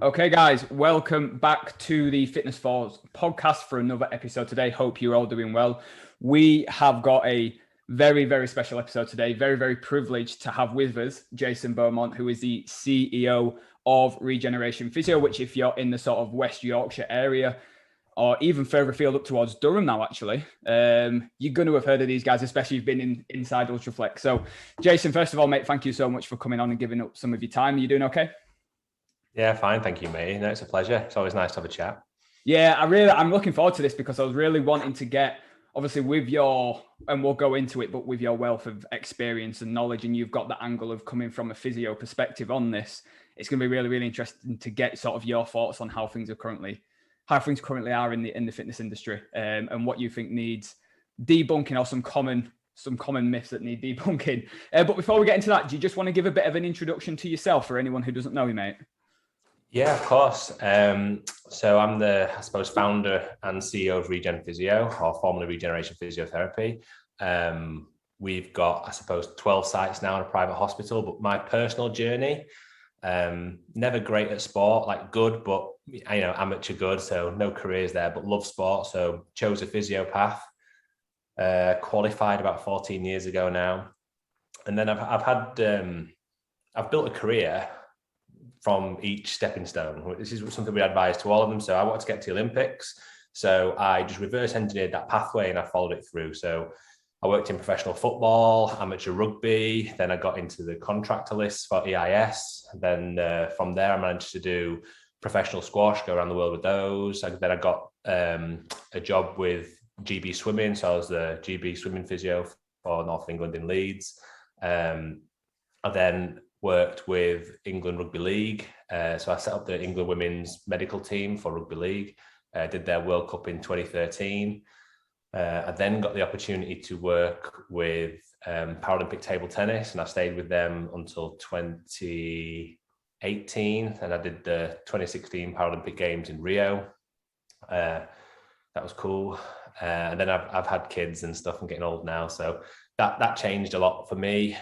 Okay, guys, welcome back to the Fitness Force podcast for another episode today. Hope you're all doing well. We have got a very, very special episode today. Very, very privileged to have with us Jason Beaumont, who is the CEO of Regeneration Physio, which if you're in the sort of West Yorkshire area, or even further afield up towards Durham now, actually, you're going to have heard of these guys, especially if you've been inside Ultraflex. So, Jason, first of all, mate, thank you so much for coming on and giving up some of your time. Are you doing okay? Yeah, fine. Thank you, mate. No, it's a pleasure. It's always nice to have a chat. Yeah, I'm looking forward to this because I was really wanting to get, obviously with your, and we'll go into it, but with your wealth of experience and knowledge, and you've got the angle of coming from a physio perspective on this, it's going to be really, really interesting to get sort of your thoughts on how things currently are in the fitness industry, and what you think needs debunking or some common myths that need debunking. But before we get into that, do you just want to give a bit of an introduction to yourself for anyone who doesn't know you, mate? Yeah, of course. So I'm the, I suppose, founder and CEO of Regen Physio, or formerly Regeneration Physiotherapy. We've got, I suppose, 12 sites now in a private hospital, but my personal journey, never great at sport, like good, but, amateur good. So no careers there, but love sport. So chose a physio path, qualified about 14 years ago now. And then I've built a career from each stepping stone. This is something we advise to all of them. So I wanted to get to the Olympics. So I just reverse engineered that pathway and I followed it through. So I worked in professional football, amateur rugby. Then I got into the contractor list for EIS. Then from there, I managed to do professional squash, go around the world with those. Then I got a job with GB Swimming. So I was the GB Swimming Physio for North England in Leeds. I then worked with England Rugby League. So I set up the England Women's Medical Team for Rugby League, did their World Cup in 2013. I then got the opportunity to work with Paralympic table tennis, and I stayed with them until 2018. And I did the 2016 Paralympic Games in Rio. That was cool. And then I've had kids and stuff. I'm getting old now. So that changed a lot for me.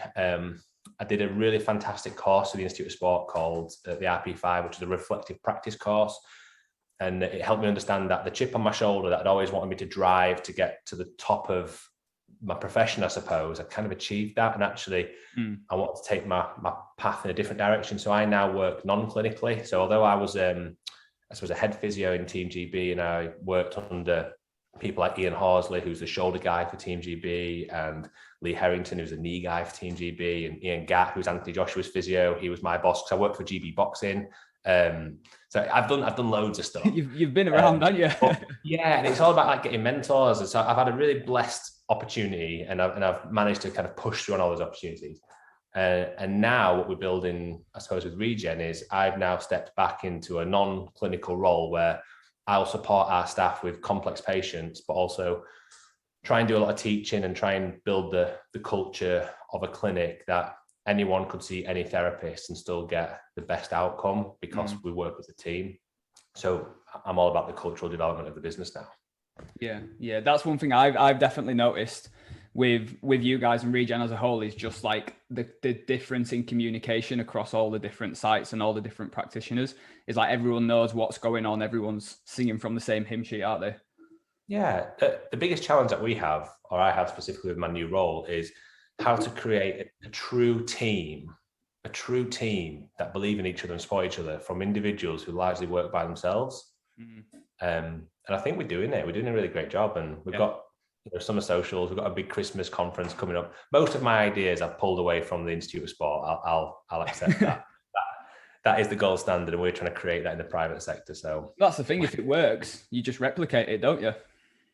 I did a really fantastic course at the Institute of Sport called the RP5, which is a reflective practice course. And it helped me understand that the chip on my shoulder that had always wanted me to drive to get to the top of my profession, I suppose, I kind of achieved that. And actually, I want to take my path in a different direction. So I now work non-clinically. So although I was, I suppose, a head physio in Team GB, and I worked under people like Ian Horsley, who's the shoulder guy for Team GB, and Lee Harrington, who's the knee guy for Team GB, and Ian Gatt, who's Anthony Joshua's physio. He was my boss because I worked for GB Boxing. So I've done loads of stuff. You've been around, haven't you? Yeah, and it's all about like getting mentors. And so I've had a really blessed opportunity, and I've managed to kind of push through on all those opportunities. And now what we're building, I suppose, with Regen is I've now stepped back into a non-clinical role where I'll support our staff with complex patients, but also try and do a lot of teaching and try and build the culture of a clinic that anyone could see any therapist and still get the best outcome because we work as a team. So I'm all about the cultural development of the business now. Yeah. That's one thing I've definitely noticed with you guys and Regen as a whole is just like the difference in communication across all the different sites and all the different practitioners is like everyone knows what's going on. Everyone's singing from the same hymn sheet, aren't they? Yeah. The biggest challenge that we have, or I have specifically with my new role, is how to create a true team that believe in each other and support each other from individuals who largely work by themselves. And I think we're doing it. We're doing a really great job, and we've got summer socials. We've got a big Christmas conference coming up. Most of my ideas I've pulled away from the Institute of Sport. I'll accept that. That is the gold standard, and we're trying to create that in the private sector. So that's the thing. If it works, you just replicate it, don't you?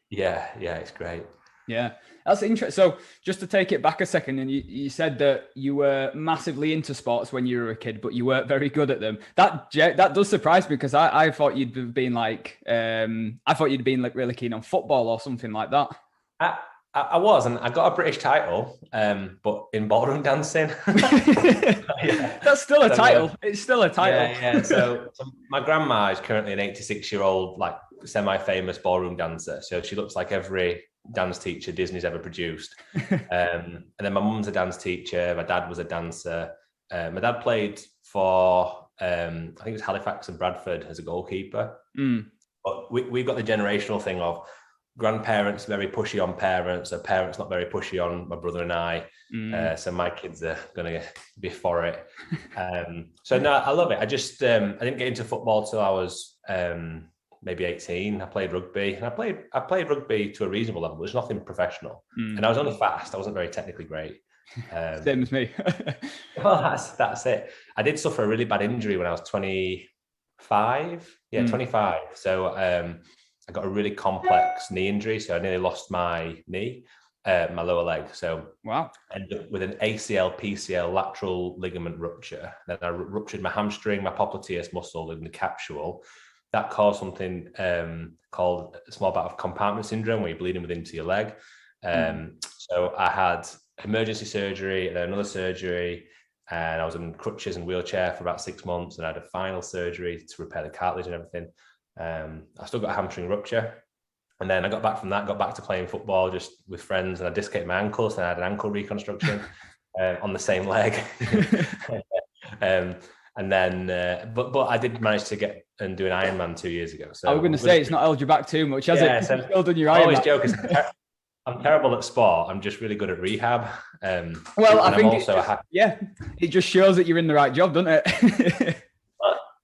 Yeah, it's great. Yeah, that's interesting. So just to take it back a second, and you said that you were massively into sports when you were a kid, but you weren't very good at them. That does surprise me because I thought you'd have been like, really keen on football or something like that. I was, and I got a British title, but in ballroom dancing. That's still a title. It's still a title. Yeah. So my grandma is currently an 86-year-old, like semi-famous ballroom dancer. So she looks like every dance teacher Disney's ever produced. And then my mum's a dance teacher. My dad was a dancer. My dad played for I think it was Halifax and Bradford as a goalkeeper. Mm. But we've got the generational thing of grandparents very pushy on parents, so parents not very pushy on my brother and I. So my kids are going to be for it. So no, I love it. I just I didn't get into football till I was maybe 18. I played rugby, and I played rugby to a reasonable level. There's nothing professional, and I was only fast. I wasn't very technically great. Same as me. Well, that's it. I did suffer a really bad injury when I was 25. Yeah, 25. So I got a really complex knee injury. So I nearly lost my knee, my lower leg. So wow. I ended up with an ACL, PCL, lateral ligament rupture. Then I ruptured my hamstring, my popliteus muscle in the capsule. That caused something called a small bout of compartment syndrome, where you're bleeding within to your leg. So I had emergency surgery and then another surgery, and I was in crutches and wheelchair for about 6 months, and I had a final surgery to repair the cartilage and everything. I still got a hamstring rupture, and then I got back from that, got back to playing football just with friends, and I dislocated my ankles, and I had an ankle reconstruction on the same leg. And then, but I did manage to get and do an Ironman 2 years ago. So I was going to say it's not held you back too much, has it? So You've still done your I always Ironman. joke, I'm terrible at sport. I'm just really good at rehab. Well, I think it just shows that you're in the right job, doesn't it?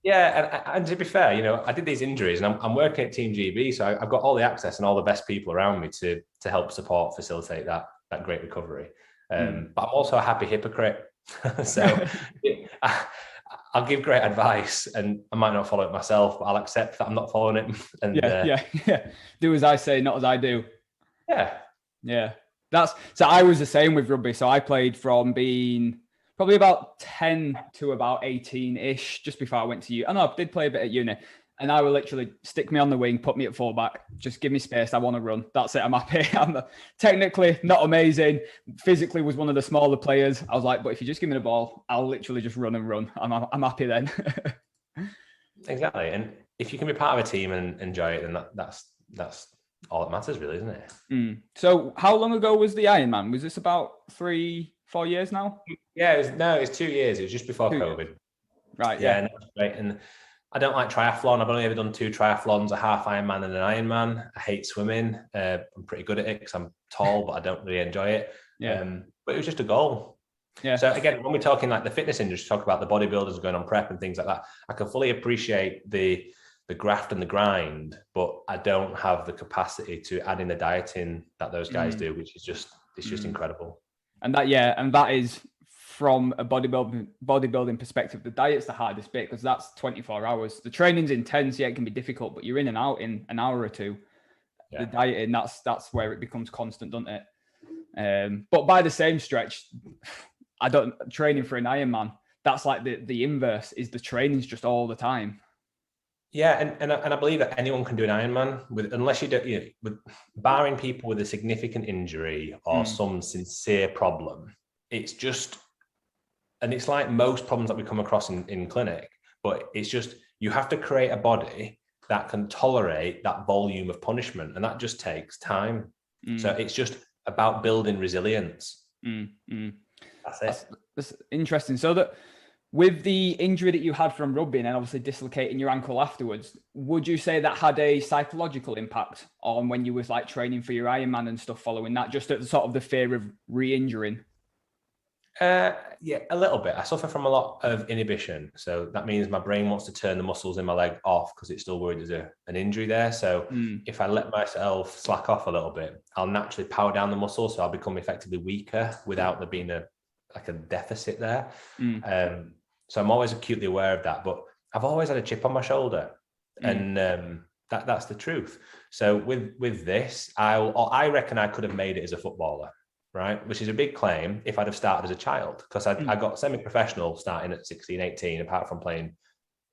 Yeah, and to be fair, I did these injuries, and I'm working at Team GB, so I've got all the access and all the best people around me to help support, facilitate that great recovery. But I'm also a happy hypocrite, so I'll give great advice, and I might not follow it myself, but I'll accept that I'm not following it. And yeah. Do as I say, not as I do. Yeah. So I was the same with rugby. So I played from being probably about 10 to about 18-ish, just before I went to uni. I know I did play a bit at uni, and I would literally stick me on the wing, put me at fullback, just give me space. I want to run. That's it. I'm happy. I'm technically not amazing. Physically was one of the smaller players. I was like, but if you just give me the ball, I'll literally just run and run. I'm happy then. Exactly. And if you can be part of a team and enjoy it, then that's all that matters, really, isn't it? So how long ago was the Ironman? Was this about 3-4 years now? Yeah, it's 2 years. It was just before COVID. Right. Yeah. Right. And I don't like triathlon. I've only ever done 2 triathlons, a half Ironman and an Ironman. I hate swimming. I'm pretty good at it because I'm tall, but I don't really enjoy it. Yeah. But it was just a goal. Yeah. So again, when we're talking like the fitness industry, talk about the bodybuilders going on prep and things like that, I can fully appreciate the graft and the grind, but I don't have the capacity to add in the dieting that those guys do, which is just incredible. And that is from a bodybuilding perspective. The diet's the hardest bit because that's 24 hours. The training's intense, it can be difficult, but you're in and out in an hour or two. Yeah. The dieting, that's where it becomes constant, doesn't it? But by the same stretch, training for an Ironman, that's like the inverse, is the training's just all the time. Yeah, and I believe that anyone can do an Ironman unless you don't, with barring people with a significant injury or some sincere problem. It's just, and it's like most problems that we come across in clinic, but it's just, you have to create a body that can tolerate that volume of punishment, and that just takes time. So it's just about building resilience. That's it. That's interesting. So that, with the injury that you had from rugby and obviously dislocating your ankle afterwards, would you say that had a psychological impact on when you was like training for your Ironman and stuff following that, just at sort of the fear of re-injuring? Yeah, a little bit. I suffer from a lot of inhibition. So that means my brain wants to turn the muscles in my leg off because it's still worried there's an injury there. So if I let myself slack off a little bit, I'll naturally power down the muscle. So I'll become effectively weaker without there being a deficit there. So I'm always acutely aware of that, but I've always had a chip on my shoulder, and that's the truth. So with this, I reckon I could have made it as a footballer, right? Which is a big claim if I'd have started as a child, because I got semi-professional starting at 16, 18, apart from playing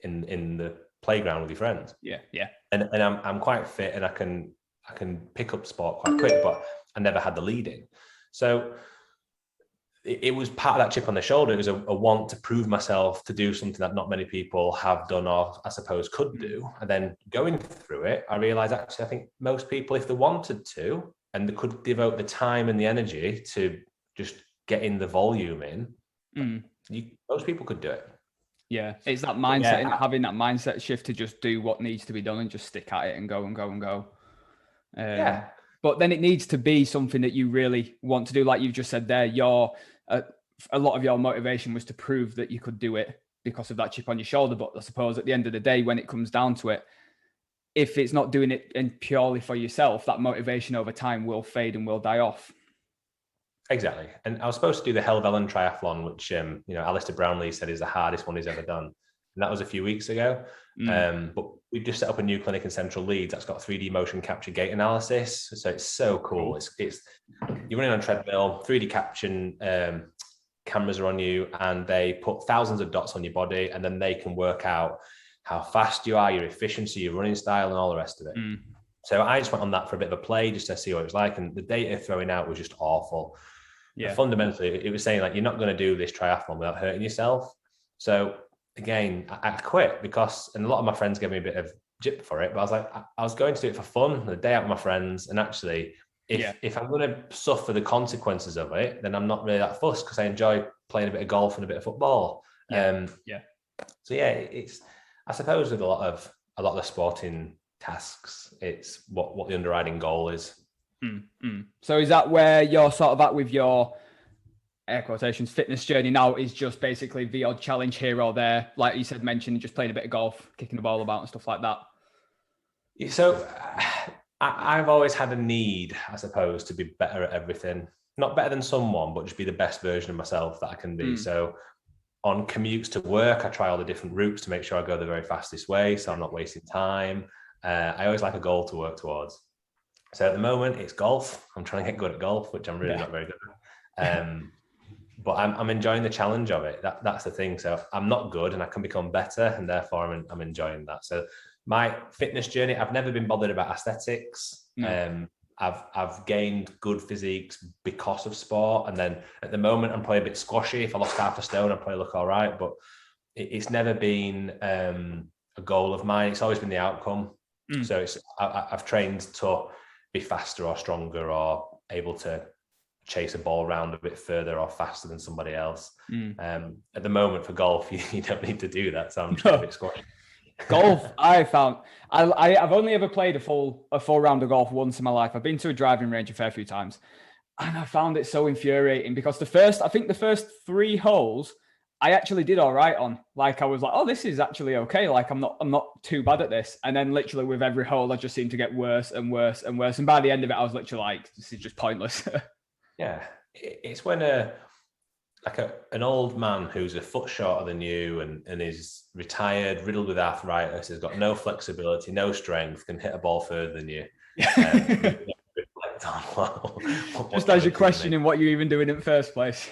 in the playground with your friends. Yeah. And I'm quite fit, and I can pick up sport quite quick, but I never had the leading. So it was part of that chip on the shoulder. It was a want to prove myself, to do something that not many people have done, or I suppose could do. And then going through it, I realized actually, I think most people, if they wanted to, and they could devote the time and the energy to just getting the volume in, most people could do it. Yeah, it's that mindset and having that mindset shift to just do what needs to be done and just stick at it and go and go and go. Yeah. But then it needs to be something that you really want to do. Like you've just said there, a lot of your motivation was to prove that you could do it because of that chip on your shoulder. But I suppose at the end of the day, when it comes down to it, if it's not doing it purely for yourself, that motivation over time will fade and will die off. Exactly. And I was supposed to do the Helvellyn triathlon, which, Alistair Brownlee said is the hardest one he's ever done. And that was a few weeks ago. But we've just set up a new clinic in Central Leeds that's got 3D motion capture gait analysis. So it's so cool. It's you're running on a treadmill, 3D caption cameras are on you, and they put thousands of dots on your body, and then they can work out how fast you are, your efficiency, your running style, and all the rest of it. So I just went on that for a bit of a play just to see what it was like. And the data throwing out was just awful. Yeah. Fundamentally, it was saying like, you're not going to do this triathlon without hurting yourself. So again, I quit because, and a lot of my friends gave me a bit of jip for it, but I was like, I was going to do it for fun, the day out with my friends. And actually, if I'm going to suffer the consequences of it, then I'm not really that fussed because I enjoy playing a bit of golf and a bit of football. So it's, I suppose with a lot of the sporting tasks, it's what the underwriting goal is. So is that where you're sort of at with your air quotations fitness journey now, is just basically the odd challenge here or there, like you said, mentioned just playing a bit of golf, kicking the ball about and stuff like that? So I've always had a need, I suppose, to be better at everything. Not better than someone, but just be the best version of myself that I can be. So on commutes to work, I try all the different routes to make sure I go the very fastest way, so I'm not wasting time. I always like a goal to work towards. So at the moment, it's golf. I'm trying to get good at golf, which I'm really not very good at. But I'm enjoying the challenge of it. That's the thing. So I'm not good, and I can become better, and therefore I'm enjoying that. So my fitness journey, I've never been bothered about aesthetics. I've gained good physiques because of sport, and then at the moment I'm probably a bit squashy. If I lost half a stone, I'd probably look all right. But it's never been a goal of mine. It's always been the outcome. So I've trained to be faster or stronger or able to chase a ball around a bit further or faster than somebody else. At the moment for golf, you don't need to do that. So I'm just a bit squashy. Golf, I've only ever played a full round of golf once in my life. I've been to a driving range a fair few times, and I found it so infuriating because the first 3 holes I actually did all right on. Like I was like, oh, this is actually okay. Like I'm not too bad at this. And then literally with every hole, I just seemed to get worse and worse and worse. And by the end of it, I was literally like, this is just pointless. Yeah, it's when an old man who's a foot shorter than you and is retired, riddled with arthritis, has got no flexibility, no strength, can hit a ball further than you. Just as you're questioning what you're even doing in the first place.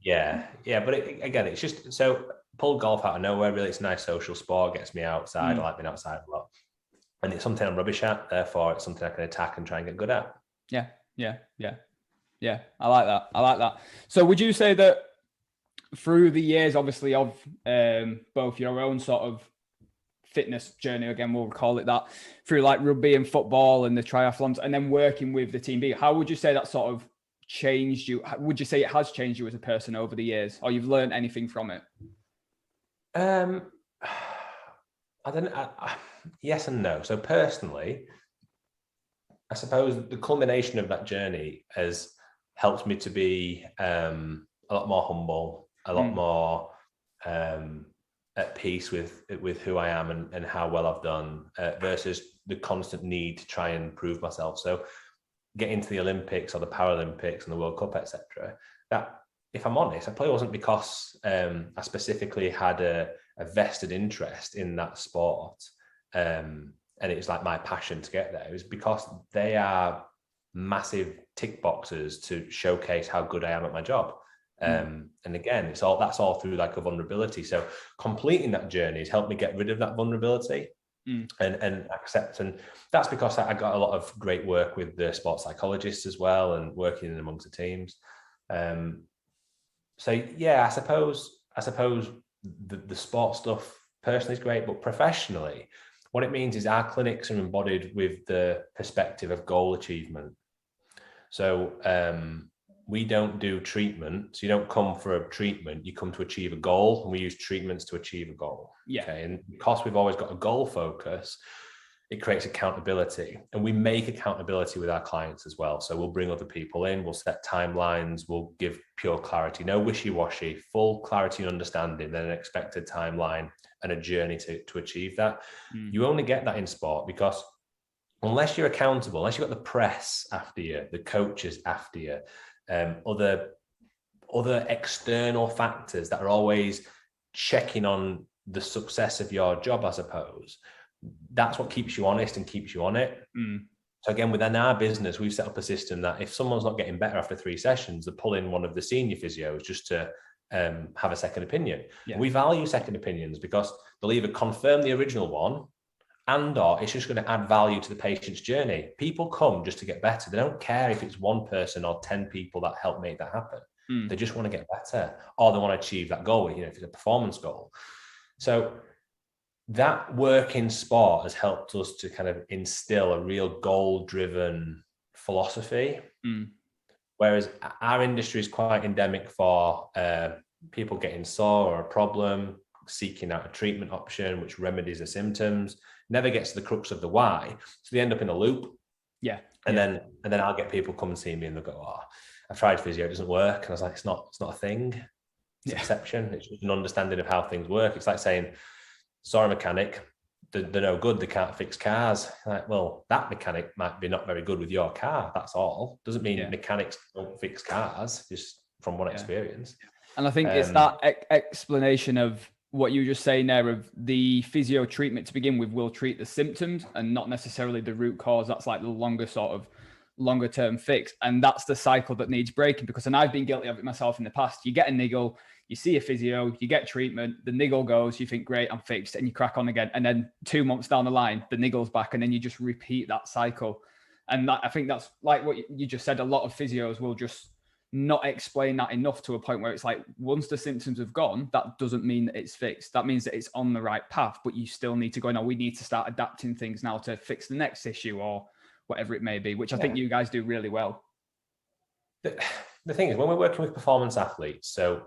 Yeah, but it's just so pulled golf out of nowhere. Really, it's a nice social sport. Gets me outside. I like being outside a lot, and it's something I'm rubbish at. Therefore, it's something I can attack and try and get good at. Yeah. I like that. So, would you say that through the years, obviously, of both your own sort of fitness journey, again, we'll call it that, through like rugby and football and the triathlons, and then working with the Team B, how would you say that sort of changed you? Would you say it has changed you as a person over the years, or you've learned anything from it? I don't know. Yes and no. So personally, I suppose the culmination of that journey has helped me to be a lot more humble, a lot more at peace with who I am and how well I've done versus the constant need to try and prove myself. So getting to the Olympics or the Paralympics and the World Cup, etc. That, if I'm honest, it probably wasn't because I specifically had a vested interest in that sport, and it was like my passion to get there. It was because they are massive tick boxes to showcase how good I am at my job. And again, that's all through like a vulnerability. So completing that journey has helped me get rid of that vulnerability. And accept, and that's because I got a lot of great work with the sports psychologists as well, and working in amongst the teams. So yeah, I suppose the sport stuff personally is great, but professionally, what it means is our clinics are embodied with the perspective of goal achievement. So we don't do treatment. So you don't come for a treatment, you come to achieve a goal, and we use treatments to achieve a goal. Yeah. Okay. And because we've always got a goal focus, it creates accountability, and we make accountability with our clients as well. So we'll bring other people in, we'll set timelines, we'll give pure clarity, no wishy-washy, full clarity and understanding, then an expected timeline and a journey to achieve that. You only get that in sport because unless you're accountable, unless you've got the press after you, the coaches after you, other external factors that are always checking on the success of your job, I suppose, that's what keeps you honest and keeps you on it. So again, within our business, we've set up a system that if someone's not getting better after 3 sessions, they pull in one of the senior physios just to have a second opinion. Yeah. We value second opinions because they'll either confirm the original one or it's just going to add value to the patient's journey. People come just to get better. They don't care if it's one person or 10 people that help make that happen. They just want to get better, or they want to achieve that goal, if it's a performance goal. So that work in sport has helped us to kind of instill a real goal-driven philosophy. Whereas our industry is quite endemic for people getting sore or a problem, seeking out a treatment option which remedies the symptoms, never gets to the crux of the why. So they end up in a loop. And then I'll get people come and see me and they'll go, "Oh, I've tried physio, it doesn't work." And I was like, it's not a thing. It's exception. It's just an understanding of how things work. It's like saying, "Sorry, mechanic, they're no good, they can't fix cars." Like, well, that mechanic might be not very good with your car, that's all. Doesn't mean mechanics don't fix cars, just from one experience. And I think it's that explanation of what you were just saying there, of the physio treatment to begin with will treat the symptoms and not necessarily the root cause. That's like the longer term fix. And that's the cycle that needs breaking, because, and I've been guilty of it myself in the past, you get a niggle, you see a physio, you get treatment, the niggle goes, you think, great, I'm fixed, and you crack on again. And then 2 months down the line, the niggle's back, and then you just repeat that cycle. And that, I think that's like what you just said, a lot of physios will just not explain that enough to a point where it's like, once the symptoms have gone, that doesn't mean that it's fixed. That means that it's on the right path, but you still need to go, no, we need to start adapting things now to fix the next issue or whatever it may be, which I think you guys do really well. The thing is, when we're working with performance athletes, so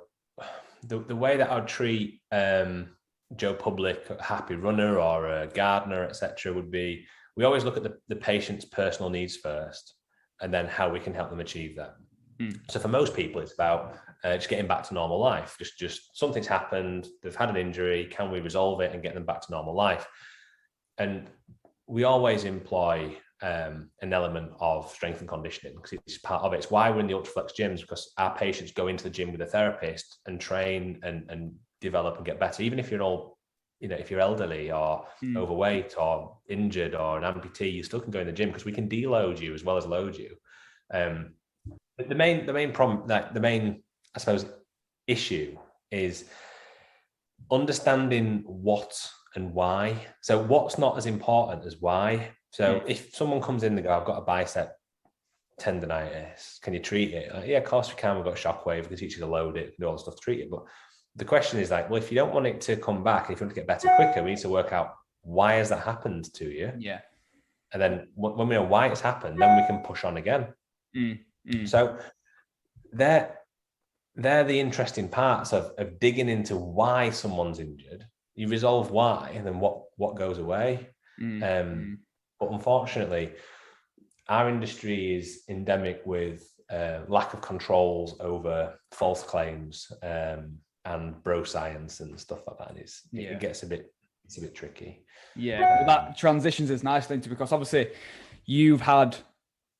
the way that I would treat Joe Public, a happy runner or a gardener, etc., would be, we always look at the patient's personal needs first, and then how we can help them achieve that. So for most people, it's about just getting back to normal life. Just something's happened, they've had an injury, can we resolve it and get them back to normal life? And we always employ an element of strength and conditioning, because it's part of it. It's why we're in the Ultraflex gyms, because our patients go into the gym with a therapist and train and develop and get better. Even if if you're elderly or overweight or injured or an amputee, you still can go in the gym because we can deload you as well as load you. But the main problem, like the main, I suppose, issue is understanding what and why. So what's not as important as why. So if someone comes in and go, "I've got a bicep tendinitis, can you treat it?" Like, yeah, of course we can. We've got Shockwave, we can teach you to load it, do all the stuff to treat it. But the question is like, well, if you don't want it to come back, if you want to get better quicker, we need to work out why has that happened to you. And then when we know why it's happened, then we can push on again. So they're the interesting parts of digging into why someone's injured. You resolve why, and then what goes away. But unfortunately, our industry is endemic with lack of controls over false claims and bro science and stuff like that. It gets a bit tricky. Well, that transitions us nicely into, because obviously you've had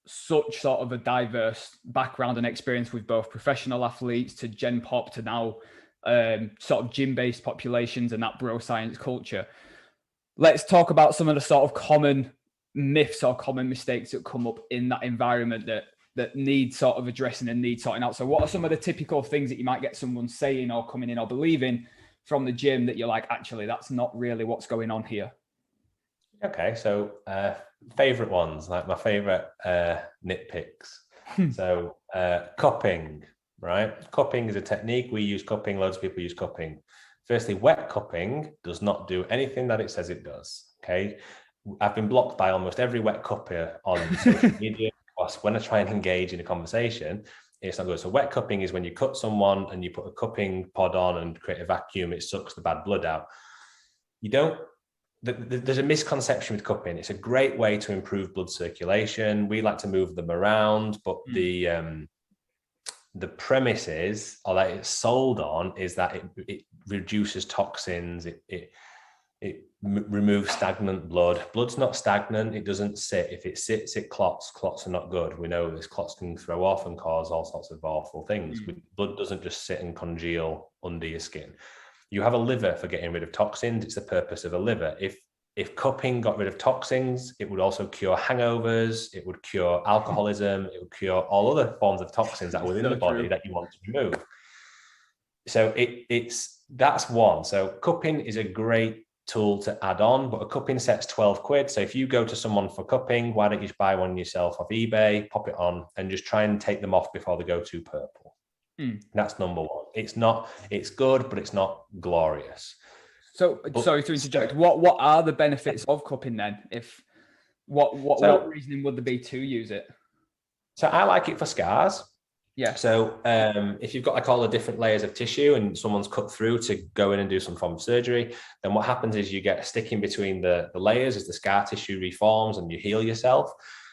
such sort of a diverse background and experience with both professional athletes to Gen Pop to now sort of gym-based populations and that bro science culture. Let's talk about some of the sort of common myths or common mistakes that come up in that environment that need sort of addressing and need sorting out. So what are some of the typical things that you might get someone saying or coming in or believing from the gym that you're like, actually, that's not really what's going on here? Okay, so favorite ones, like my favorite nitpicks. So cupping, right? Cupping is a technique. We use cupping. Loads of people use cupping. Firstly, wet cupping does not do anything that it says it does. Okay, I've been blocked by almost every wet cupper on social media. When I try and engage in a conversation, it's not good. So wet cupping is when you cut someone and you put a cupping pod on and create a vacuum, it sucks the bad blood out. There's a misconception with cupping. It's a great way to improve blood circulation. We like to move them around, but the premise is, or that it's sold on, is that it reduces toxins. It removes stagnant blood. Blood's not stagnant. It doesn't sit. If it sits, it clots. Clots are not good. We know this. Clots can throw off and cause all sorts of awful things. Blood doesn't just sit and congeal under your skin. You have a liver for getting rid of toxins. It's the purpose of a liver. If cupping got rid of toxins, it would also cure hangovers. It would cure alcoholism. It would cure all other forms of toxins that are within the body that you want to remove. So that's one. So cupping is a great tool to add on, but a cupping set's 12 quid. So if you go to someone for cupping, why don't you just buy one yourself off eBay, pop it on, and just try and take them off before they go too purple. That's number one. It's good, but it's not glorious. So sorry to interject. What are the benefits of cupping then? What reasoning would there be to use it? So I like it for scars. Yeah. So if you've got like all the different layers of tissue and someone's cut through to go in and do some form of surgery, then what happens is you get a sticking between the layers as the scar tissue reforms and you heal yourself.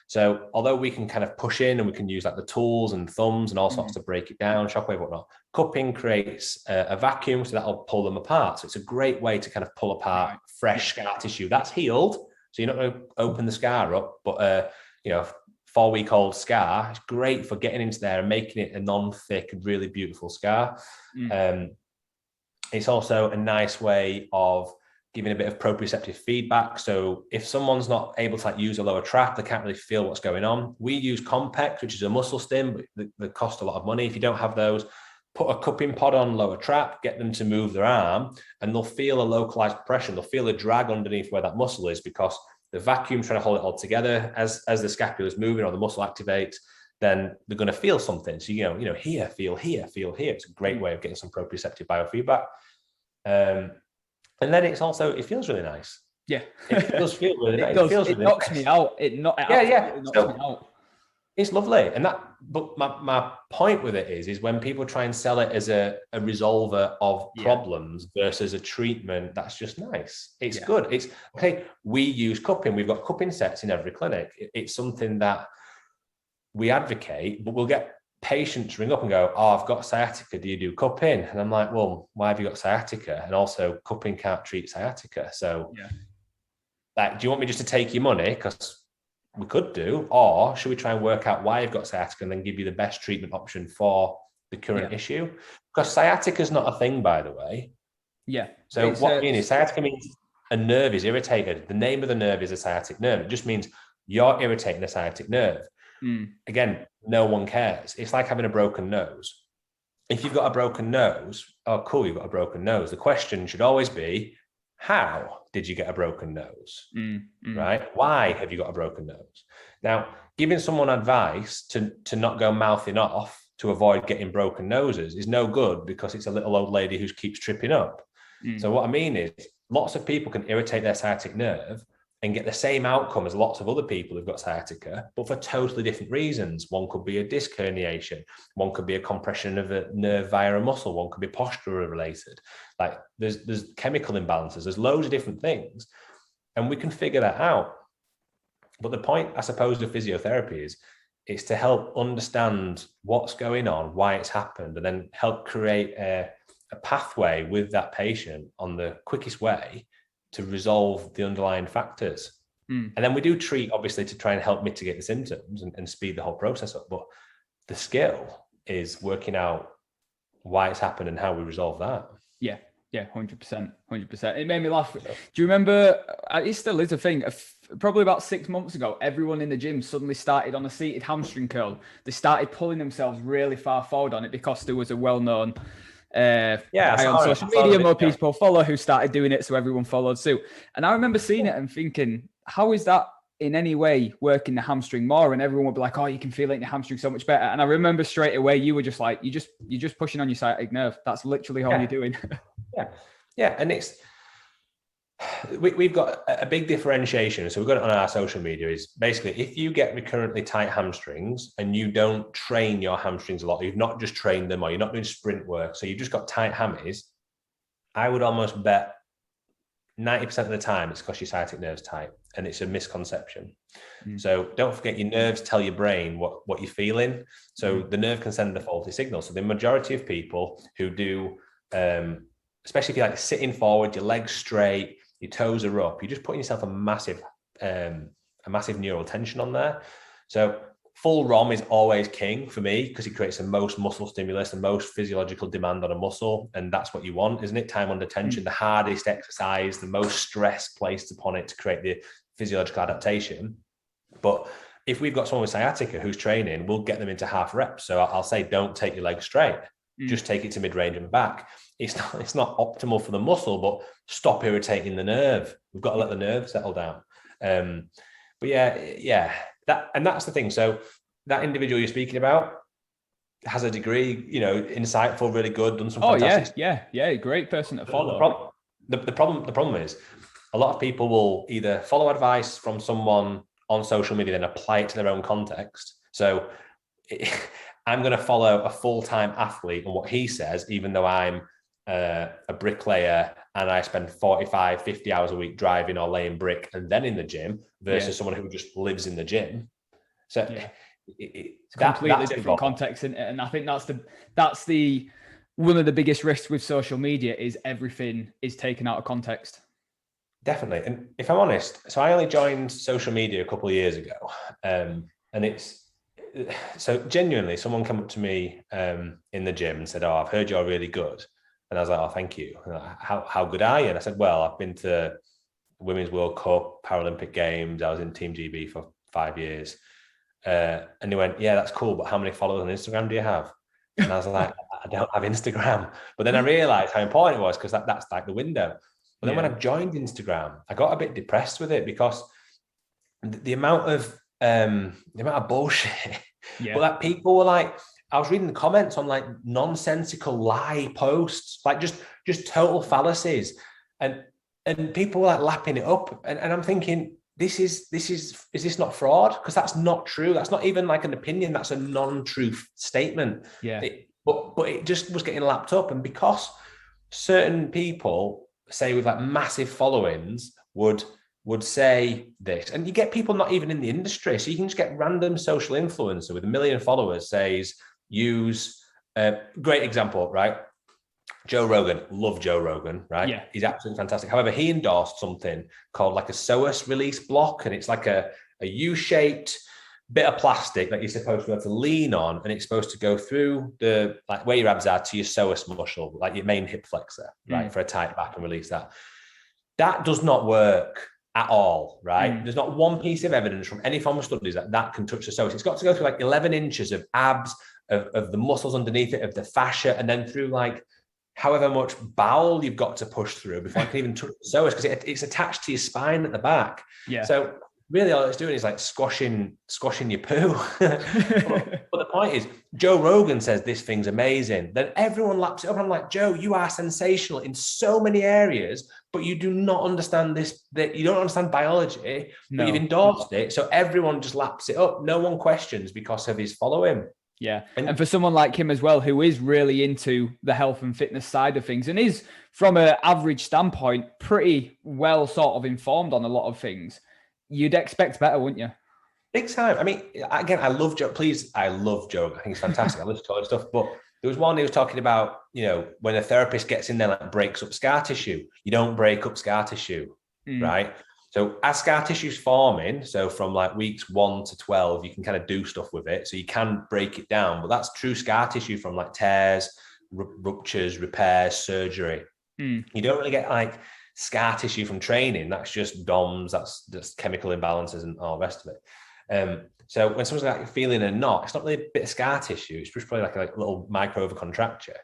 So although we can kind of push in and we can use like the tools and thumbs and all sorts to break it down, shockwave, whatnot, cupping creates a vacuum, so that'll pull them apart. So it's a great way to kind of pull apart fresh scar tissue that's healed. So you're not going to open the scar up, but 4-week-old scar, it's great for getting into there and making it a non-thick, really beautiful scar. It's also a nice way of giving a bit of proprioceptive feedback. So if someone's not able to use a lower trap, they can't really feel what's going on. We use Compex, which is a muscle stim, but they cost a lot of money. If you don't have those, put a cupping pod on lower trap, get them to move their arm, and they'll feel a localized pressure. They'll feel a drag underneath where that muscle is because the vacuum's trying to hold it all together. As the scapula is moving or the muscle activates, then they're going to feel something. So, here, feel here, feel here. It's a great way of getting some proprioceptive biofeedback. And then it feels really nice. Yeah. It does feel really nice. It knocks me out. It knocks me out. It's lovely. But my point with it is when people try and sell it as a resolver of problems versus a treatment, that's just nice. It's good. It's okay. We use cupping. We've got cupping sets in every clinic. It's something that we advocate, but we'll get patients ring up and go, "Oh, I've got sciatica. Do you do cupping?" And I'm like, "Well, why have you got sciatica?" And also, cupping can't treat sciatica. So, do you want me just to take your money? Because we could do, or should we try and work out why you've got sciatica and then give you the best treatment option for the current issue? Because sciatica is not a thing, by the way. Yeah. So what I mean is sciatica means a nerve is irritated. The name of the nerve is a sciatic nerve. It just means you're irritating a sciatic nerve. Again, no one cares. It's like having a broken nose. If you've got a broken nose, oh, cool, you've got a broken nose. The question should always be, how did you get a broken nose? Right? Why have you got a broken nose? Now, giving someone advice to not go mouthing off to avoid getting broken noses is no good because it's a little old lady who keeps tripping up. So what I mean is lots of people can irritate their sciatic nerve and get the same outcome as lots of other people who've got sciatica, but for totally different reasons. One could be a disc herniation. One could be a compression of a nerve via a muscle. One could be postural related. Like there's chemical imbalances. There's loads of different things. And we can figure that out. But the point, I suppose, of physiotherapy is to help understand what's going on, why it's happened, and then help create a pathway with that patient on the quickest way to resolve the underlying factors. And then we do treat, obviously, to try and help mitigate the symptoms and speed the whole process up. But the skill is working out why it's happened and how we resolve that. Yeah, 100%. It made me laugh. Do you remember, it still is a thing, probably about 6 months ago, everyone in the gym suddenly started on a seated hamstring curl. They started pulling themselves really far forward on it because there was a well-known guy on social media more people follow who started doing it, so everyone followed suit. And I remember seeing it and thinking, how is that in any way working the hamstring more? And everyone would be like, "Oh, you can feel it in your hamstring so much better." And I remember straight away you were just like, you're just pushing on your sciatic nerve. That's literally all you're doing. Yeah. And We've got a big differentiation. So we've got it on our social media is basically if you get recurrently tight hamstrings and you don't train your hamstrings a lot, you've not just trained them or you're not doing sprint work, so you've just got tight hammies, I would almost bet 90% of the time it's because your sciatic nerve's tight, and it's a misconception. So don't forget, your nerves tell your brain what you're feeling. So the nerve can send a faulty signal. So the majority of people who do, especially if you're like sitting forward, your legs straight, your toes are up, you're just putting yourself a massive neural tension on there. So full ROM is always king for me because it creates the most muscle stimulus, the most physiological demand on a muscle. And that's what you want, isn't it? Time under tension, the hardest exercise, the most stress placed upon it to create the physiological adaptation. But if we've got someone with sciatica who's training, we'll get them into half reps. So I'll say, don't take your legs straight. Just take it to mid-range and back. It's not optimal for the muscle, but stop irritating the nerve. We've got to let the nerve settle down. But yeah, that's the thing. So that individual you're speaking about has a degree, insightful, really good, done some fantastic. Yeah, great person to follow. The problem is a lot of people will either follow advice from someone on social media, then apply it to their own context. So I'm going to follow a full-time athlete and what he says, even though I'm a bricklayer and I spend 45, 50 hours a week driving or laying brick and then in the gym versus someone who just lives in the gym. So it's completely different context. And I think that's the one of the biggest risks with social media is everything is taken out of context. Definitely. And if I'm honest, so I only joined social media a couple of years ago. And it's, so genuinely, someone came up to me in the gym and said, "Oh, I've heard you're really good." And I was like, "Oh, thank you." How good are you? And I said, "Well, I've been to Women's World Cup, Paralympic Games. I was in Team GB for 5 years." And he went, "Yeah, that's cool. But how many followers on Instagram do you have?" And I was like, "I don't have Instagram." But then I realized how important it was because that's like the window. But then when I joined Instagram, I got a bit depressed with it because the amount of bullshit. But like people were like, I was reading the comments on like nonsensical lie posts, like just total fallacies, and people were like lapping it up, and I'm thinking, is this not fraud? Because that's not true. That's not even like an opinion. That's a non-truth statement. But it just was getting lapped up, and because certain people say with like massive followings would say this, and you get people not even in the industry, so you can just get random social influencer with 1 million followers says use great example, right? Joe Rogan, love Joe Rogan, right? He's absolutely fantastic. However, he endorsed something called like a psoas release block, and it's like a U-shaped bit of plastic that you're supposed to be able to lean on, and it's supposed to go through the like where your abs are to your psoas muscle, like your main hip flexor, right, for a tight back and release that. That does not work at all, right? There's not one piece of evidence from any form of studies that can touch the psoas. It's got to go through like 11 inches of abs, of the muscles underneath it, of the fascia, and then through like however much bowel you've got to push through before I can even touch the psoas because it's attached to your spine at the back. So really all it's doing is like squashing your poo. But the point is, Joe Rogan says this thing's amazing. Then everyone laps it up. I'm like, Joe, you are sensational in so many areas, but you do not understand this, that you don't understand biology, but you've endorsed it. So everyone just laps it up. No one questions because of his following. Yeah. And for someone like him as well, who is really into the health and fitness side of things and is from an average standpoint, pretty well sort of informed on a lot of things, you'd expect better, wouldn't you? Big time. I mean, again, I love Joe. I love Joe. I think he's fantastic. I listen to all his stuff. But there was one he was talking about, when a therapist gets in there, like breaks up scar tissue. You don't break up scar tissue, right? So as scar tissue's forming, so from like weeks 1 to 12, you can kind of do stuff with it. So you can break it down, but that's true scar tissue from like tears, ruptures, repairs, surgery. You don't really get like scar tissue from training. That's just DOMS, that's just chemical imbalances and all the rest of it. So when someone's like feeling a knot, it's not really a bit of scar tissue. It's just probably like a little micro overcontracture.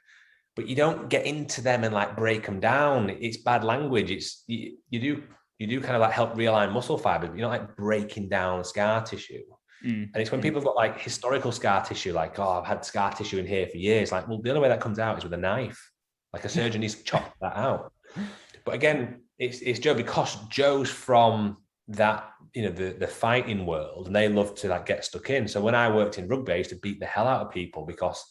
But you don't get into them and like break them down. It's bad language. It's you do kind of like help realign muscle fibers, but you're not like breaking down scar tissue. And it's when people have got like historical scar tissue, like, oh, I've had scar tissue in here for years. Like, well, the only way that comes out is with a knife. Like a surgeon needs to chop that out. But again, it's Joe, because Joe's from that, the fighting world, and they love to like get stuck in. So when I worked in rugby, I used to beat the hell out of people because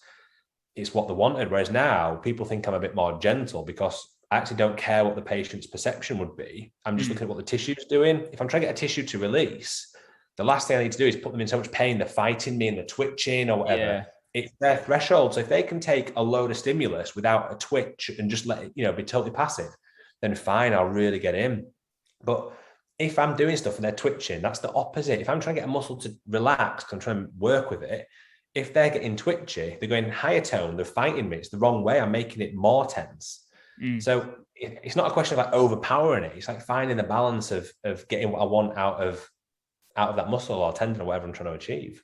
it's what they wanted. Whereas now people think I'm a bit more gentle because I actually don't care what the patient's perception would be. I'm just looking at what the tissue's doing. If I'm trying to get a tissue to release, the last thing I need to do is put them in so much pain, they're fighting me and they're twitching or whatever. Yeah. It's their threshold. So if they can take a load of stimulus without a twitch and just let it, be totally passive, then fine, I'll really get in. But if I'm doing stuff and they're twitching, that's the opposite. If I'm trying to get a muscle to relax, I'm trying to work with it. If they're getting twitchy, they're going higher tone, they're fighting me, it's the wrong way. I'm making it more tense. So it's not a question of like overpowering it. It's like finding the balance of getting what I want out of that muscle or tendon or whatever I'm trying to achieve.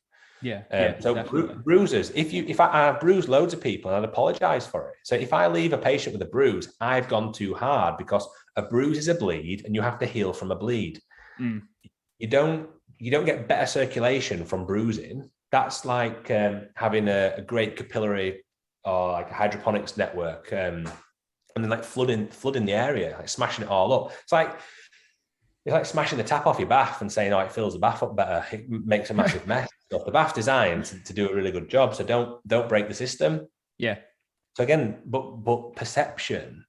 So bruises, if I bruise loads of people, and I'd apologize for it. So if I leave a patient with a bruise, I've gone too hard, because a bruise is a bleed and you have to heal from a bleed. You don't get better circulation from bruising. That's like having a great capillary or like a hydroponics network, and then like flooding the area, like smashing it all up. It's like smashing the tap off your bath and saying, "Oh, it fills the bath up better." It makes a massive mess. So the bath's designed to do a really good job. So don't break the system. Yeah. So again, but perception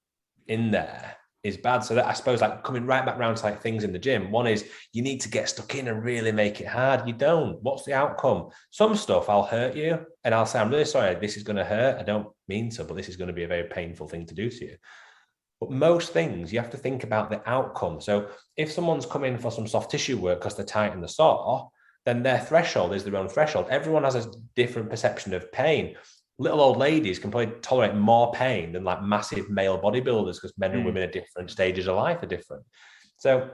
in there is bad. So that, I suppose, like coming right back around to like things in the gym. One is you need to get stuck in and really make it hard. You don't. What's the outcome? Some stuff I'll hurt you and I'll say, "I'm really sorry, this is going to hurt. I don't mean to, but this is going to be a very painful thing to do to you." But most things you have to think about the outcome. So if someone's come in for some soft tissue work because they're tight in the sore, then their threshold is their own threshold. Everyone has a different perception of pain. Little old ladies can probably tolerate more pain than like massive male bodybuilders, because men and women at different stages of life are different. So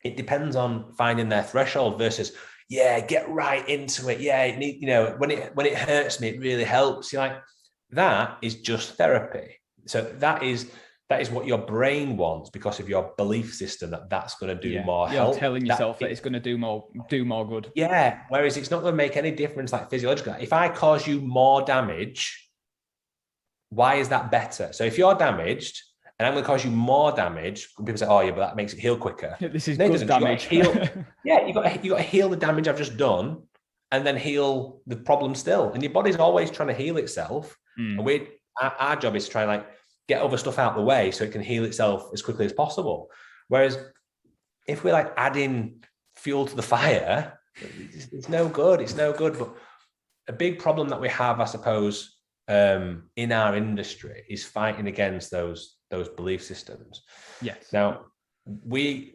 it depends on finding their threshold versus, get right into it. When it hurts me, it really helps. You're like, that is just therapy. So that is what your brain wants, because of your belief system that's going to do more help. You're telling yourself that it's going to do more good. Yeah. Whereas it's not going to make any difference, like physiologically. If I cause you more damage, why is that better? So if you're damaged and I'm going to cause you more damage, people say, "Oh yeah, but that makes it heal quicker." This is good damage. You got to heal the damage I've just done, and then heal the problem still. And your body's always trying to heal itself. And our job is to try and like get other stuff out of the way so it can heal itself as quickly as possible. Whereas if we're like adding fuel to the fire, it's no good. It's no good. But a big problem that we have, I suppose, in our industry is fighting against those belief systems. Yes. Now, we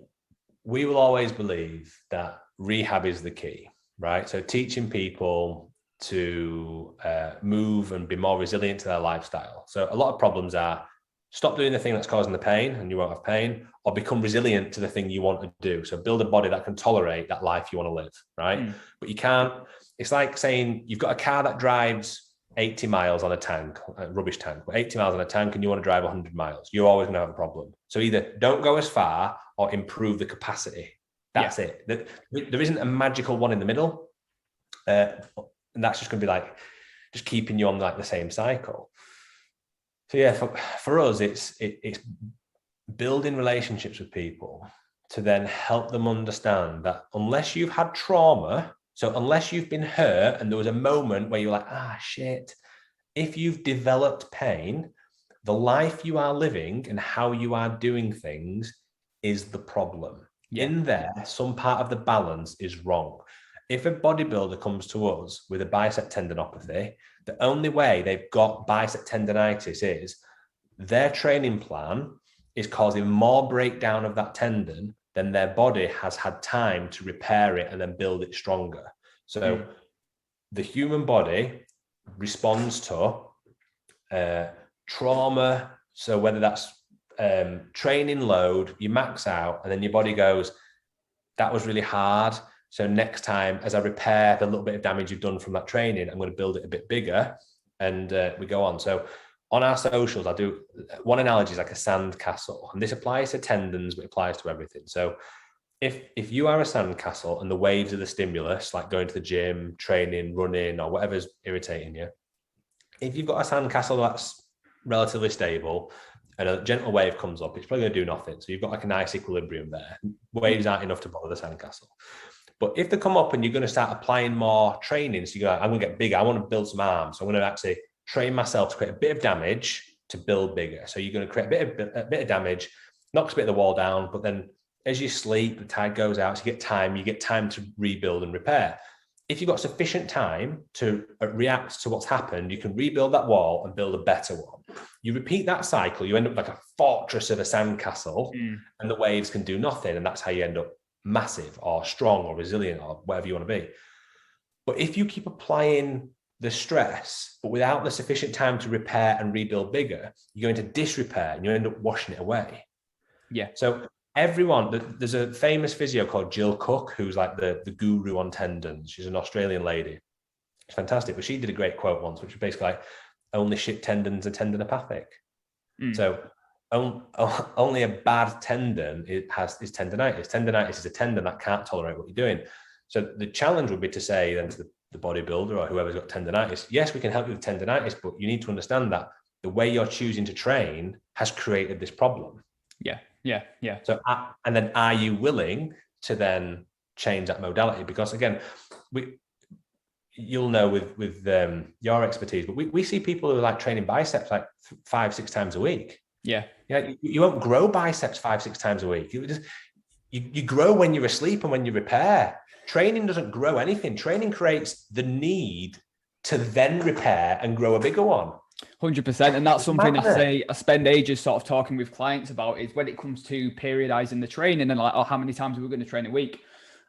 will always believe that rehab is the key, right? So teaching people to move and be more resilient to their lifestyle. So a lot of problems are stop doing the thing that's causing the pain and you won't have pain, or become resilient to the thing you want to do. So build a body that can tolerate that life you want to live, right? But you can't, it's like saying you've got a car that drives 80 miles on a tank, a rubbish tank, but 80 miles on a tank, and you want to drive 100 miles. You're always going to have a problem. So either don't go as far or improve the capacity. That's it. There isn't a magical one in the middle. And that's just going to be like just keeping you on like the same cycle. So for us, it's building relationships with people to then help them understand that unless you've had trauma, so unless you've been hurt and there was a moment where you're like, shit, if you've developed pain, the life you are living and how you are doing things is the problem. In there, some part of the balance is wrong. If a bodybuilder comes to us with a bicep tendinopathy, the only way they've got bicep tendonitis is their training plan is causing more breakdown of that tendon than their body has had time to repair it and then build it stronger. So the human body responds to trauma. So whether that's training load, you max out, and then your body goes, that was really hard. So next time, as I repair the little bit of damage you've done from that training, I'm going to build it a bit bigger, and we go on. So on our socials, I do one analogy is like a sandcastle, and this applies to tendons, but it applies to everything. So if you are a sandcastle and the waves are the stimulus, like going to the gym, training, running, or whatever's irritating you, if you've got a sandcastle that's relatively stable and a gentle wave comes up, it's probably going to do nothing. So you've got like a nice equilibrium there. Waves aren't enough to bother the sandcastle. But if they come up and you're going to start applying more training, so you go, I'm going to get bigger, I want to build some arms, so I'm going to actually train myself to create a bit of damage to build bigger. So you're going to create a bit of damage, knocks a bit of the wall down, but then as you sleep, the tide goes out, so you get time to rebuild and repair. If you've got sufficient time to react to what's happened, you can rebuild that wall and build a better one. You repeat that cycle, you end up like a fortress of a sandcastle, and the waves can do nothing. And that's how you end up massive or strong or resilient or whatever you want to be. But if you keep applying the stress, but without the sufficient time to repair and rebuild bigger, you go into disrepair and you end up washing it away. Yeah. So there's a famous physio called Jill Cook, who's like the guru on tendons. She's an Australian lady. It's fantastic. But she did a great quote once, which was basically like, only shit tendons are tendinopathic. So only a bad tendon is tendinitis. Tendinitis is a tendon that can't tolerate what you're doing. So the challenge would be to say then to the bodybuilder or whoever's got tendinitis, yes, we can help you with tendinitis, but you need to understand that the way you're choosing to train has created this problem. Yeah. So, and then are you willing to then change that modality? Because again, you'll know with your expertise, but we see people who are like training biceps like 5-6 times a week. Yeah. You won't grow biceps 5-6 times a week. You grow when you're asleep and when you repair. Training doesn't grow anything. Training creates the need to then repair and grow a bigger one. 100%. And that's something I spend ages sort of talking with clients about, is when it comes to periodizing the training and like, oh, how many times are we going to train a week?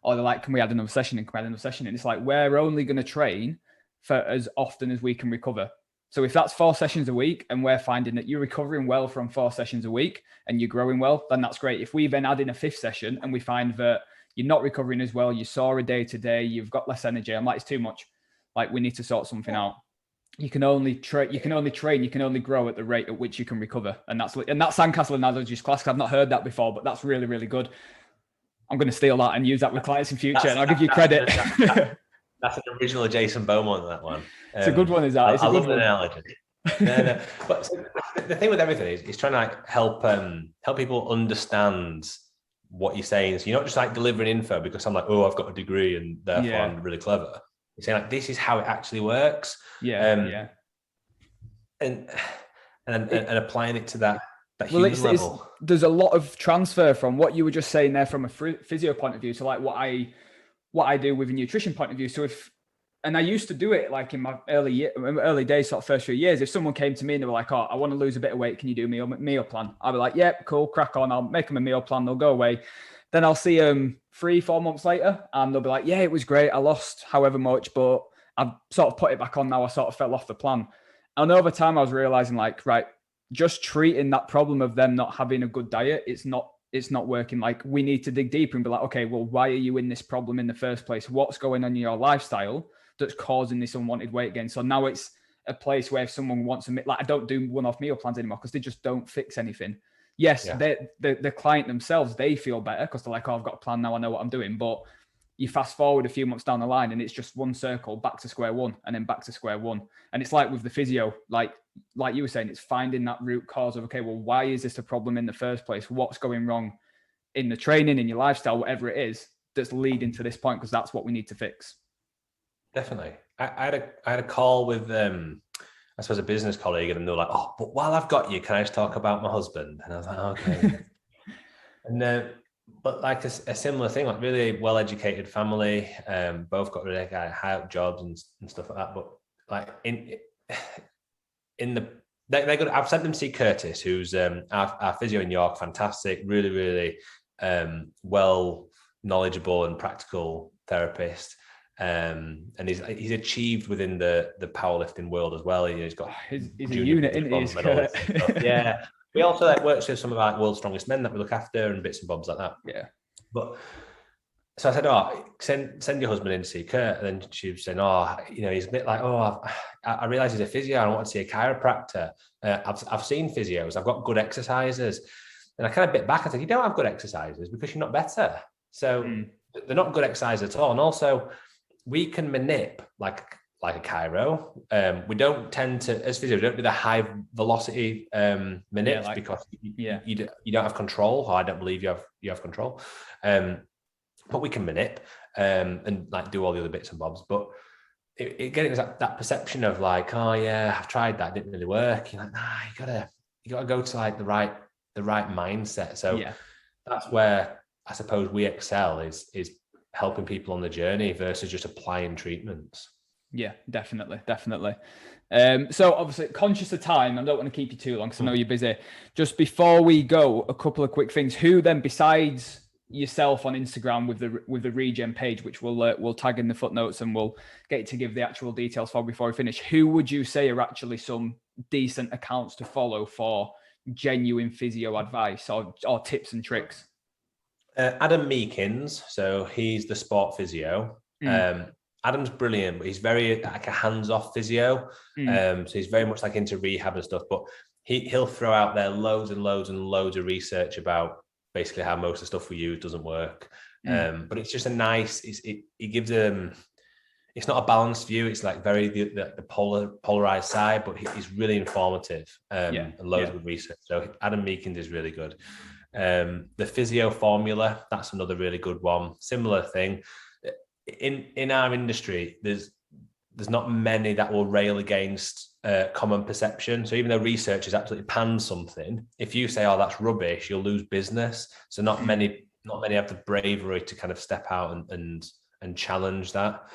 Or they're like, can we add another session? And can we add another session? And it's like, we're only going to train for as often as we can recover. So if that's 4 sessions a week and we're finding that you're recovering well from 4 sessions a week and you're growing well, then that's great. If we then add in a 5th session and we find that you're not recovering as well, you saw a day to day, you've got less energy, I'm like, it's too much. Like, we need to sort something out. You can only train, you can only grow at the rate at which you can recover. And that sandcastle analogy is classic. I've not heard that before, but that's really, really good. I'm going to steal that and use that with clients in future, and I'll give you credit. That's an original Jason Beaumont, that one. It's a good one, is that? It's a good one. Analogy. No. But the thing with everything is trying to like help people understand what you're saying. So you're not just like delivering info because I'm like, oh, I've got a degree and therefore I'm really clever. You're saying like, this is how it actually works. And applying it to that human level. There's a lot of transfer from what you were just saying there from a physio point of view to like what I do with a nutrition point of view. So and I used to do it like in my early days, sort of first few years. If someone came to me and they were like, oh, I want to lose a bit of weight, can you do a meal plan? I'd be like, yeah, cool, crack on. I'll make them a meal plan. They'll go away. Then I'll see them 3-4 months later and they'll be like, yeah, it was great. I lost however much, but I've sort of put it back on now. I sort of fell off the plan. And over time I was realizing like, right, just treating that problem of them not having a good diet, it's not working. Like, we need to dig deeper and be like, okay, well, why are you in this problem in the first place? What's going on in your lifestyle that's causing this unwanted weight gain? So now it's a place where if someone wants to, like, I don't do one-off meal plans anymore because they just don't fix anything. Yes, the client themselves, they feel better because they're like, oh, I've got a plan now, I know what I'm doing. But you fast forward a few months down the line and it's just one circle back to square one and then back to square one. And it's like with the physio, like you were saying, it's finding that root cause of, okay, well, why is this a problem in the first place? What's going wrong in the training, in your lifestyle, whatever it is that's leading to this point? Because that's what we need to fix. Definitely. I had a call with I suppose a business colleague, and they were like, oh, but while I've got you, can I just talk about my husband? And I was like, okay. And but like a similar thing, like really well-educated family, both got really high up jobs and stuff like that. But like they're good. I've sent them to see Curtis, who's our physio in York, fantastic, really, really well knowledgeable and practical therapist. And he's achieved within the powerlifting world as well. He's got he's a unit in his yeah. We also works with some of our world's strongest men that we look after and bits and bobs like that. Yeah. But so I said, oh, send your husband in to see Kurt. And then she was saying, oh, he's a bit like, oh, I realize he's a physio. I want to see a chiropractor. I've seen physios. I've got good exercises. And I kind of bit back and said, you don't have good exercises because you're not better. So they're not good exercises at all. And also we can manip like like a chiro. We don't tend to, as physio, we don't do the high velocity minutes because you don't have control. Or I don't believe you have control. But we can minute and like do all the other bits and bobs. But it was that perception of like, oh yeah, I've tried that, it didn't really work. You're like, nah, you gotta go to like the right mindset. So that's where I suppose we excel is helping people on the journey versus just applying treatments. Yeah, definitely. So obviously conscious of time, I don't want to keep you too long because I know you're busy. Just before we go, a couple of quick things. Who then, besides yourself on Instagram with the Regen page, which we'll tag in the footnotes and we'll get to give the actual details for before we finish, who would you say are actually some decent accounts to follow for genuine physio advice or tips and tricks? Adam Meekins, so he's the sport physio. Adam's brilliant, but he's very like a hands-off physio. So he's very much like into rehab and stuff, but he'll throw out there loads and loads and loads of research about basically how most of the stuff we use doesn't work. But it's just a nice, it gives it's not a balanced view. It's like very the polarized side, but he's really informative and loads of research. So Adam Meekins is really good. The physio formula, that's another really good one. Similar thing. In our industry, there's not many that will rail against common perception. So even though research is absolutely panned something, if you say, oh, that's rubbish, you'll lose business. So not many have the bravery to kind of step out and challenge that.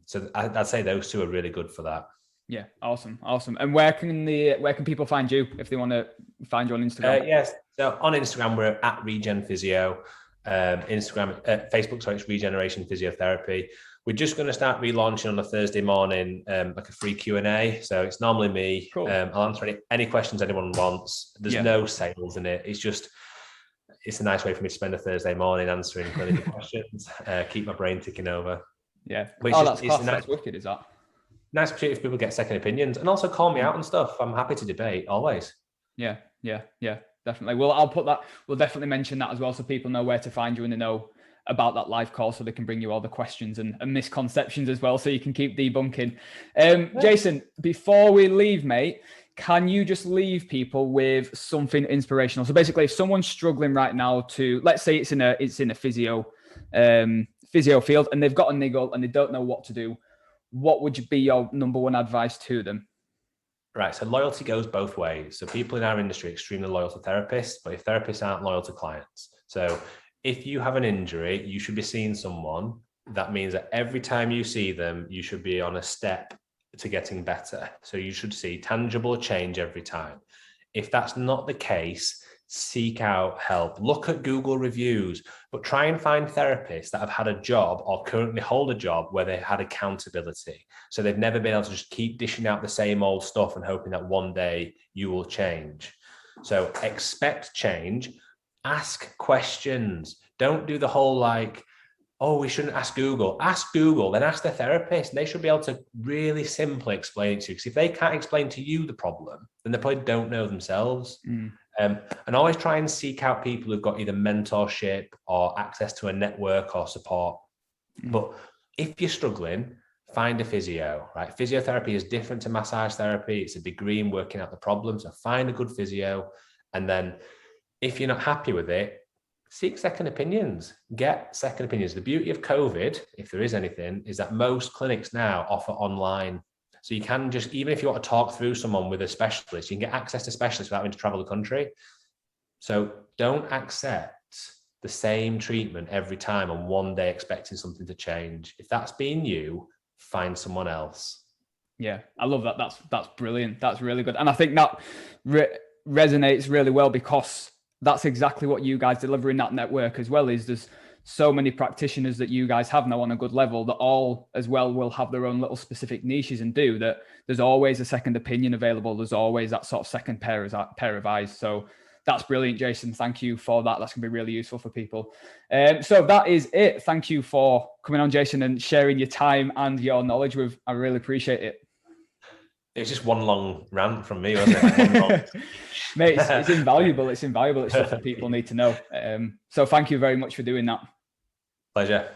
So I'd say those two are really good for that. Yeah, awesome. And where can people find you if they want to find you on Instagram? Yes, so on Instagram we're at Regen Physio. Facebook, sorry, it's Regeneration Physiotherapy. We're just going to start relaunching on a Thursday morning, like a free Q&A. So it's normally me. Cool. I'll answer any questions anyone wants. There's no sales in it. It's a nice way for me to spend a Thursday morning answering clinical questions, keep my brain ticking over. Yeah. That's wicked, is that? Nice opportunity if people get second opinions and also call me out and stuff. I'm happy to debate always. Yeah. Definitely. Well, we'll definitely mention that as well so people know where to find you and they know about that live call so they can bring you all the questions and misconceptions as well so you can keep debunking. Jason, before we leave, mate, can you just leave people with something inspirational? So basically, if someone's struggling right now let's say it's in a physio field and they've got a niggle and they don't know what to do, what would be your number one advice to them? Right. So loyalty goes both ways. So people in our industry are extremely loyal to therapists, but if therapists aren't loyal to clients. So if you have an injury, you should be seeing someone. That means that every time you see them, you should be on a step to getting better. So you should see tangible change every time. If that's not the case, seek out help. Look at Google reviews, but try and find therapists that have had a job or currently hold a job where they had accountability. So they've never been able to just keep dishing out the same old stuff and hoping that one day you will change. So expect change, ask questions. Don't do the whole like, oh, we shouldn't ask Google. Ask Google, then ask the therapist. They should be able to really simply explain it to you. Because if they can't explain to you the problem, then they probably don't know themselves. And always try and seek out people who've got either mentorship or access to a network or support. But if you're struggling, find a physio, right? Physiotherapy is different to massage therapy. It's a degree in working out the problem. So find a good physio. And then if you're not happy with it, seek second opinions. Get second opinions. The beauty of COVID, if there is anything, is that most clinics now offer online. So you can just, even if you want to talk through someone with a specialist, you can get access to specialists without having to travel the country. So don't accept the same treatment every time and one day expecting something to change. If that's been you, find someone else. Yeah, I love that. That's brilliant. That's really good. And I think that resonates really well because that's exactly what you guys deliver in that network as well, is there's so many practitioners that you guys have now on a good level that all as well will have their own little specific niches and do that. There's always a second opinion available. There's always that sort of second pair of eyes. So that's brilliant, Jason. Thank you for that. That's going to be really useful for people. So that is it. Thank you for coming on, Jason, and sharing your time and your knowledge with. I really appreciate it. It was just one long rant from me, wasn't it? Mate, it's invaluable. It's invaluable. It's stuff that people need to know. So thank you very much for doing that. Pleasure.